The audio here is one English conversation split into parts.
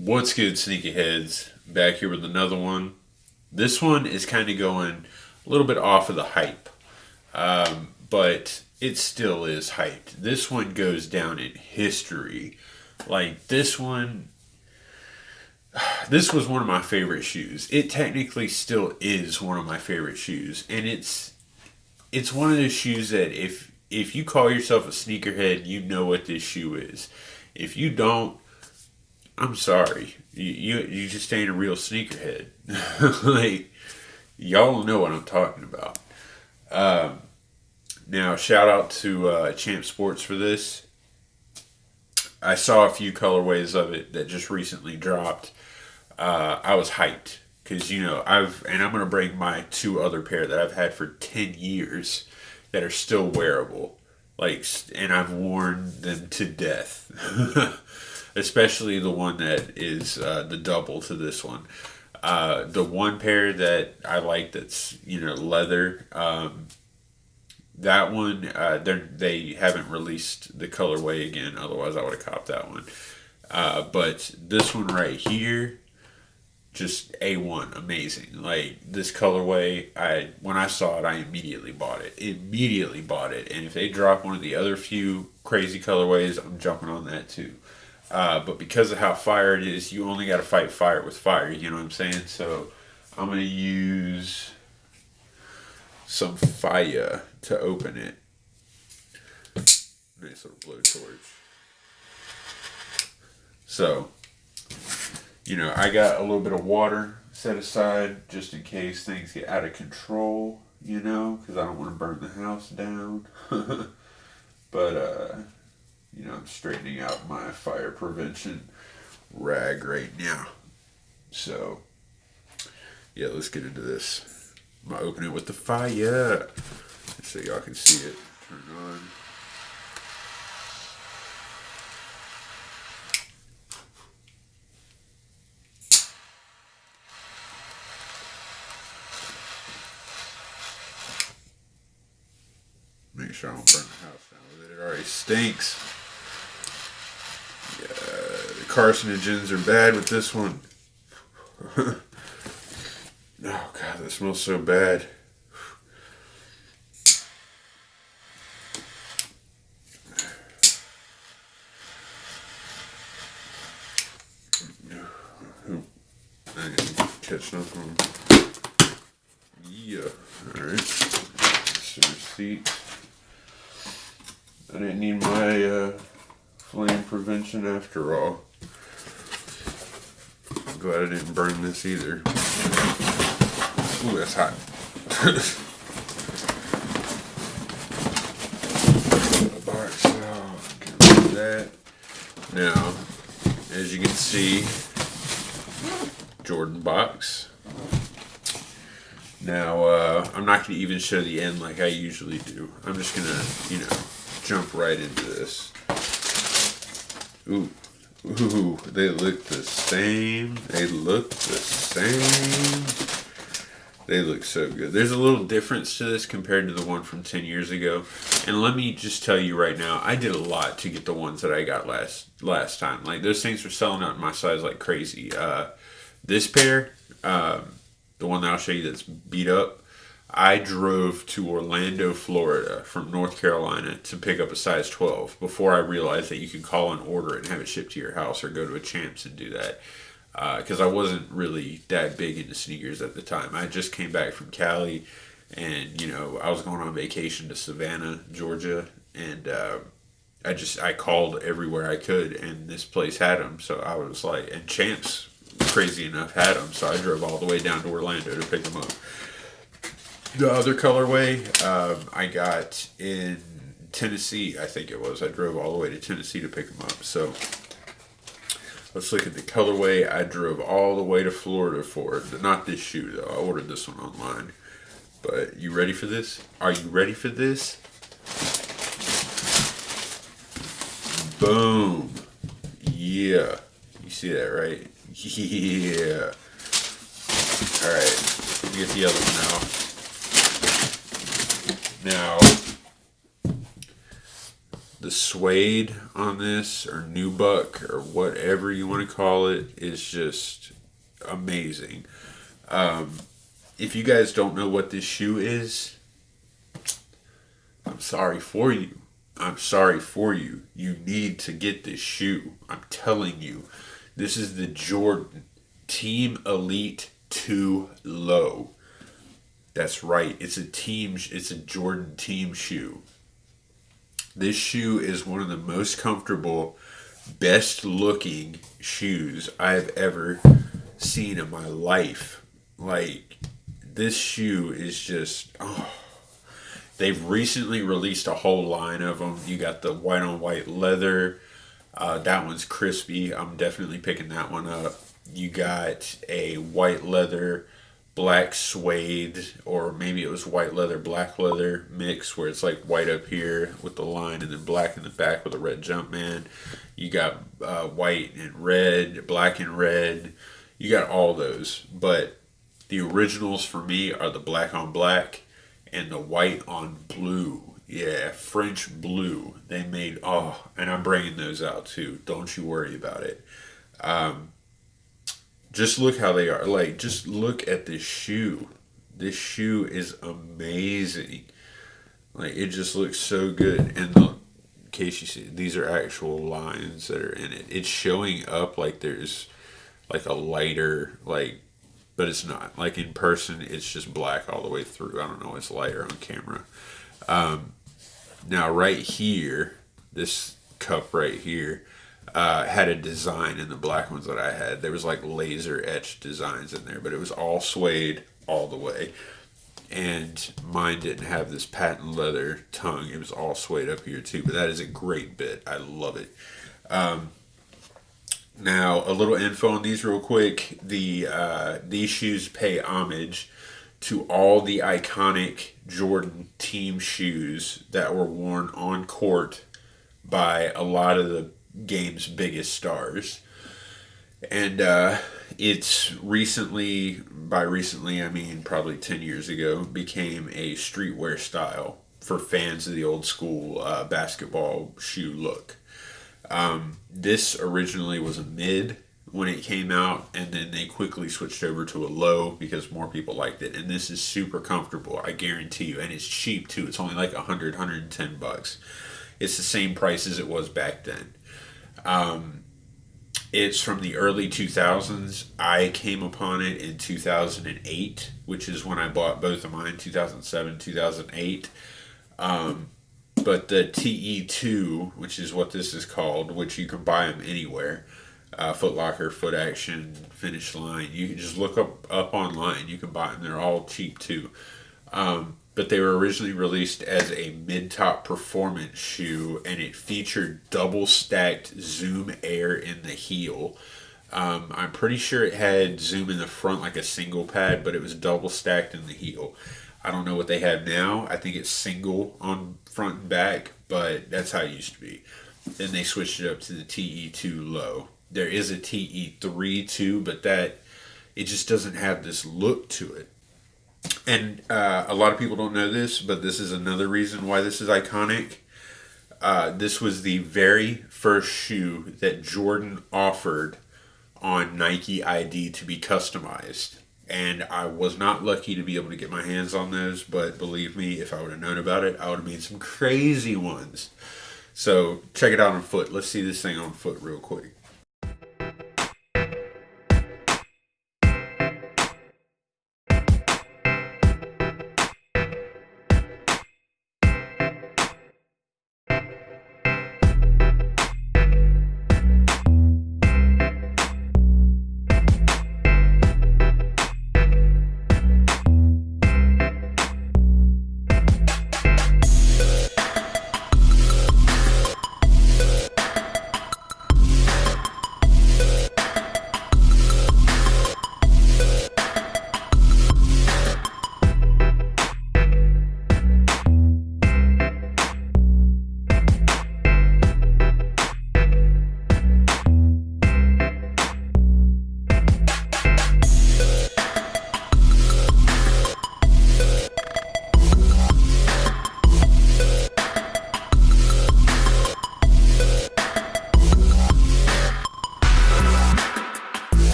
What's good, sneakerheads? Back here with another one. This one is kind of going a little bit off of the hype, but it still is hyped. This one goes down in history. Like this was one of my favorite shoes. It technically still is one of my favorite shoes, and it's one of those shoes that if you call yourself a sneakerhead, you know what this shoe is. If you don't, I'm sorry. You just ain't a real sneakerhead. Like, y'all know what I'm talking about. Now, shout out to Champ Sports for this. I saw a few colorways of it that just recently dropped. I was hyped because I'm gonna bring my two other pair that I've had for 10 years that are still wearable, and I've worn them to death. Especially the one that is the double to this one. The one pair that I like that's leather. That one they haven't released the colorway again. Otherwise, I would have copped that one. But this one right here, just A1, amazing. Like this colorway, when I saw it, I immediately bought it. Immediately bought it. And if they drop one of the other few crazy colorways, I'm jumping on that too. But because of how fire it is, you only got to fight fire with fire. You know what I'm saying? So I'm gonna use some fire to open it. Nice little blowtorch. So, I got a little bit of water set aside just in case things get out of control, because I don't want to burn the house down. But, I'm straightening out my fire prevention rag right now. So, yeah, let's get into this. I'm going to open it with the fire so y'all can see it. Turn it on. Make sure I don't burn the house down with it. It already stinks. Yeah, the carcinogens are bad with this one. Oh God, that smells so bad. I didn't catch nothing. Yeah, alright. Some receipt. I didn't need my flame prevention after all. I'm glad I didn't burn this either. Ooh, that's hot. Alright, so get rid of that. Now, as you can see, Jordan box. Now, I'm not going to even show the end like I usually do. I'm just going to, jump right into this. Ooh, they look the same. They look the same. They look so good. There's a little difference to this compared to the one from 10 years ago. And let me just tell you right now, I did a lot to get the ones that I got last time. Like, those things were selling out in my size like crazy. This pair, the one that I'll show you that's beat up, I drove to Orlando, Florida from North Carolina to pick up a size 12 before I realized that you could call and order it and have it shipped to your house or go to a Champs and do that. Because I wasn't really that big into sneakers at the time. I just came back from Cali and, I was going on vacation to Savannah, Georgia. And I called everywhere I could and this place had them. So I was like, and Champs, crazy enough, had them. So I drove all the way down to Orlando to pick them up. The other colorway I got in Tennessee, I think it was. I drove all the way to Tennessee to pick them up. So let's look at the colorway. I drove all the way to Florida for it. Not this shoe, though. I ordered this one online. But you ready for this? Are you ready for this? Boom. Yeah. You see that, right? Yeah. Alright. Let me get the other one out. Now, The suede on this, or nubuck, or whatever you want to call it, is just amazing. If you guys don't know what this shoe is, I'm sorry for you. I'm sorry for you. You need to get this shoe. I'm telling you. This is the Jordan Team Elite 2 Low. That's right. It's a Jordan team shoe. This shoe is one of the most comfortable, best looking shoes I've ever seen in my life. Like, this shoe is just, oh. They've recently released a whole line of them. You got the white on white leather. That one's crispy. I'm definitely picking that one up. You got a white leather, black suede, or maybe it was white leather, black leather mix where it's like white up here with the line and then black in the back with a red Jumpman. You got white and red, black and red. You got all those. But the originals for me are the black on black and the white on blue. Yeah, French blue. They made, and I'm bringing those out too. Don't you worry about it. Just look how they are. Like, just look at this shoe. This shoe is amazing. Like, it just looks so good. And in case you see, these are actual lines that are in it. It's showing up like there's like a lighter, like, but it's not. Like, in person, it's just black all the way through. I don't know, it's lighter on camera. Now, right here, this cup right here, had a design in the black ones that I had. There was like laser etched designs in there, but it was all suede all the way. And mine didn't have this patent leather tongue. It was all suede up here too, but that is a great bit. I love it. Now, a little info on these real quick. These shoes pay homage to all the iconic Jordan team shoes that were worn on court by a lot of the game's biggest stars. And it's recently, by recently I mean probably 10 years ago, became a streetwear style for fans of the old school basketball shoe look. This originally was a mid when it came out, and then they quickly switched over to a low because more people liked it. And this is super comfortable, I guarantee you, and it's cheap too. It's only like $110. It's the same price as it was back then. It's from the early 2000s. I came upon it in 2008, which is when I bought both of mine, 2007, 2008. But the TE2, which is what this is called, which you can buy them anywhere, Foot Locker, Foot Action, Finish Line. You can just look up online. You can buy them. They're all cheap too. But they were originally released as a mid-top performance shoe, and it featured double-stacked Zoom Air in the heel. I'm pretty sure it had Zoom in the front like a single pad, but it was double-stacked in the heel. I don't know what they have now. I think it's single on front and back, but that's how it used to be. Then they switched it up to the TE2 low. There is a TE3 too, but it just doesn't have this look to it. And a lot of people don't know this, but this is another reason why this is iconic. This was the very first shoe that Jordan offered on Nike ID to be customized. And I was not lucky to be able to get my hands on those, but believe me, if I would have known about it, I would have made some crazy ones. So check it out on foot. Let's see this thing on foot real quick.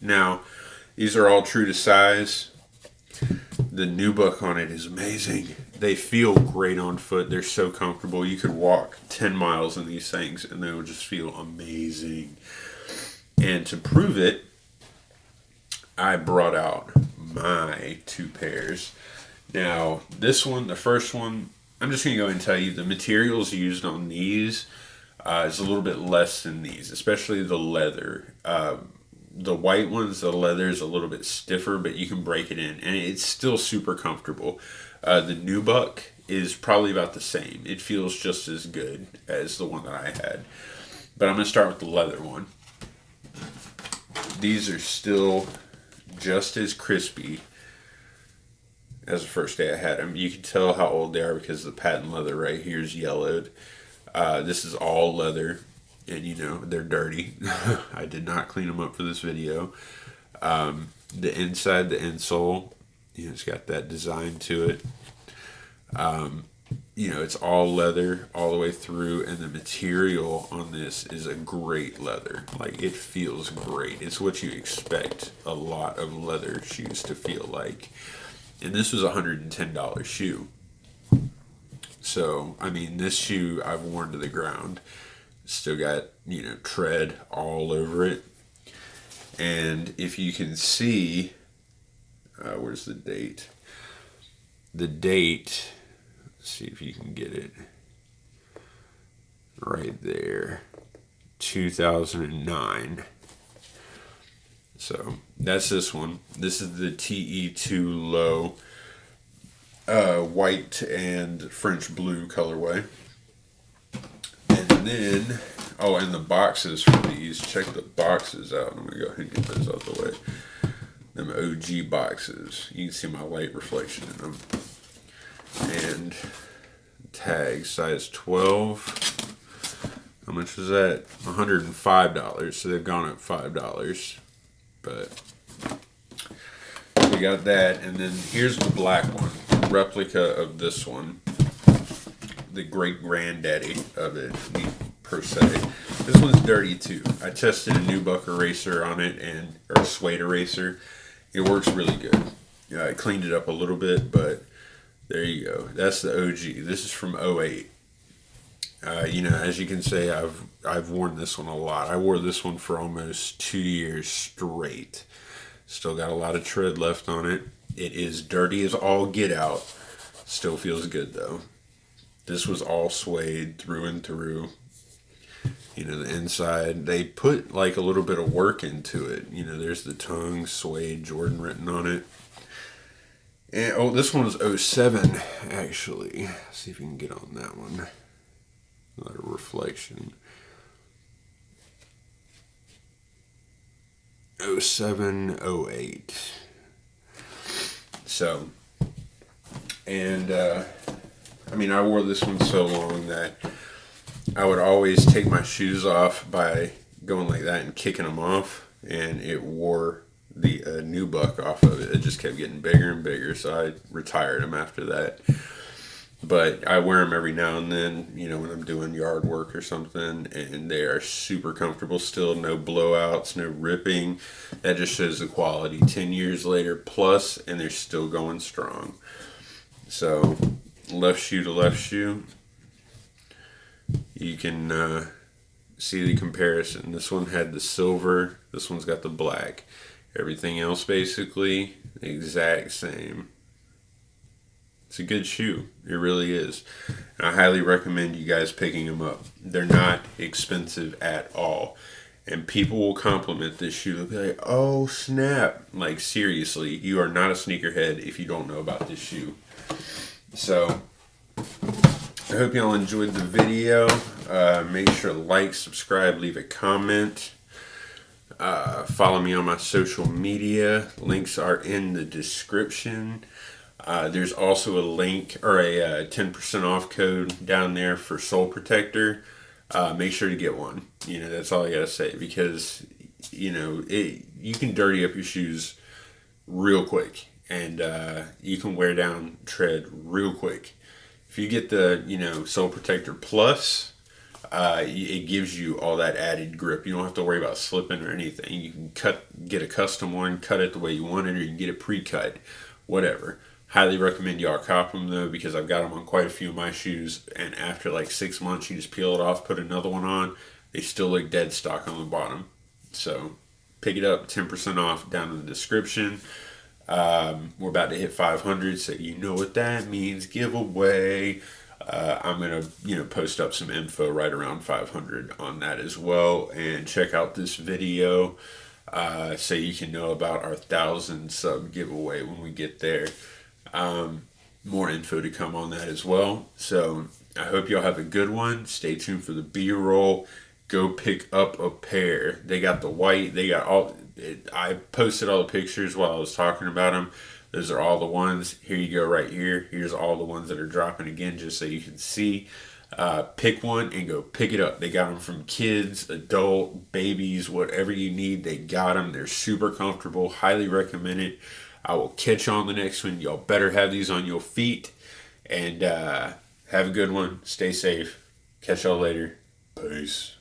Now, these are all true to size. The nubuck on it is amazing. They feel great on foot. They're so comfortable. You could walk 10 miles in these things and they will just feel amazing. And to prove it, I brought out my 2 pairs. Now, this one, the first one, I'm just going to go ahead and tell you the materials used on these is a little bit less than these, especially the leather. The white ones, the leather is a little bit stiffer, but you can break it in, and it's still super comfortable. The nubuck is probably about the same. It feels just as good as the one that I had. But I'm going to start with the leather one. These are still just as crispy as the first day I had them. You can tell how old they are because the patent leather right here is yellowed. This is all leather. And you know, they're dirty. I did not clean them up for this video. The inside, the insole, you know, it's got that design to it. You know, it's all leather all the way through, and the material on this is a great leather. Like, it feels great. It's what you expect a lot of leather shoes to feel like. And this was a $110 shoe. So, I mean, this shoe I've worn to the ground. Still got, you know, tread all over it. And if you can see, where's the date? The date, let's see if you can get it right there, 2009. So that's this one. This is the TE2 Low white and French blue colorway. And then, oh, and the boxes for these, check the boxes out. I'm going to go ahead and get those out the way. Them OG boxes. You can see my light reflection in them. And tags, size 12. How much was that? $105. So they've gone up $5. But we got that. And then here's the black one. Replica of this one. The great granddaddy of it, per se. This one's dirty too. I tested a nubuck eraser on it, or a suede eraser. It works really good. I cleaned it up a little bit, but there you go. That's the OG. This is from 08. You know, as you can say, I've worn this one a lot. I wore this one for almost 2 years straight. Still got a lot of tread left on it. It is dirty as all get out. Still feels good though. This was all suede through and through. You know, the inside, they put like a little bit of work into it. You know, there's the tongue, suede, Jordan written on it. And, oh, this one was 07, actually. Let's see if you can get on that one. A lot of reflection. 07, 08. So, and, I mean, I wore this one so long that I would always take my shoes off by going like that and kicking them off, and it wore the nubuck off of it. It just kept getting bigger and bigger, so I retired them after that. But I wear them every now and then, you know, when I'm doing yard work or something, and they are super comfortable still. No blowouts, no ripping. That just shows the quality. 10 years later plus, and they're still going strong. So, left shoe to left shoe, you can see the comparison. This one had the silver, this one's got the black. Everything else basically the exact same. It's a good shoe, it really is. And I highly recommend you guys picking them up. They're not expensive at all, and people will compliment this shoe. They'll be like, oh snap, like seriously, you are not a sneakerhead if you don't know about this shoe. So I hope y'all enjoyed the video. Make sure to like, subscribe, leave a comment. Follow me on my social media. Links are in the description. There's also a link or a 10% off code down there for Sole Protector. Make sure to get one. You know, that's all I gotta say, because you know you can dirty up your shoes real quick, and you can wear down tread real quick. If you get the, you know, Sole Protector Plus, it gives you all that added grip. You don't have to worry about slipping or anything. You can get a custom one, cut it the way you want it, or you can get it pre-cut, whatever. Highly recommend y'all cop them though, because I've got them on quite a few of my shoes, and after like 6 months, you just peel it off, put another one on. They still look dead stock on the bottom. So pick it up, 10% off down in the description. We're about to hit 500, so you know what that means. Giveaway. I'm gonna, post up some info right around 500 on that as well, and check out this video so you can know about our 1,000 sub giveaway when we get there. More info to come on that as well. So I hope y'all have a good one. Stay tuned for the B-roll. Go pick up a pair. They got the white. They got all. I posted all the pictures while I was talking about them. Those are all the ones. Here you go right here. Here's all the ones that are dropping again, just so you can see. Pick one and go pick it up. They got them from kids, adult, babies, whatever you need. They got them. They're super comfortable. Highly recommend it. I will catch you on the next one. Y'all better have these on your feet. And have a good one. Stay safe. Catch y'all later. Peace.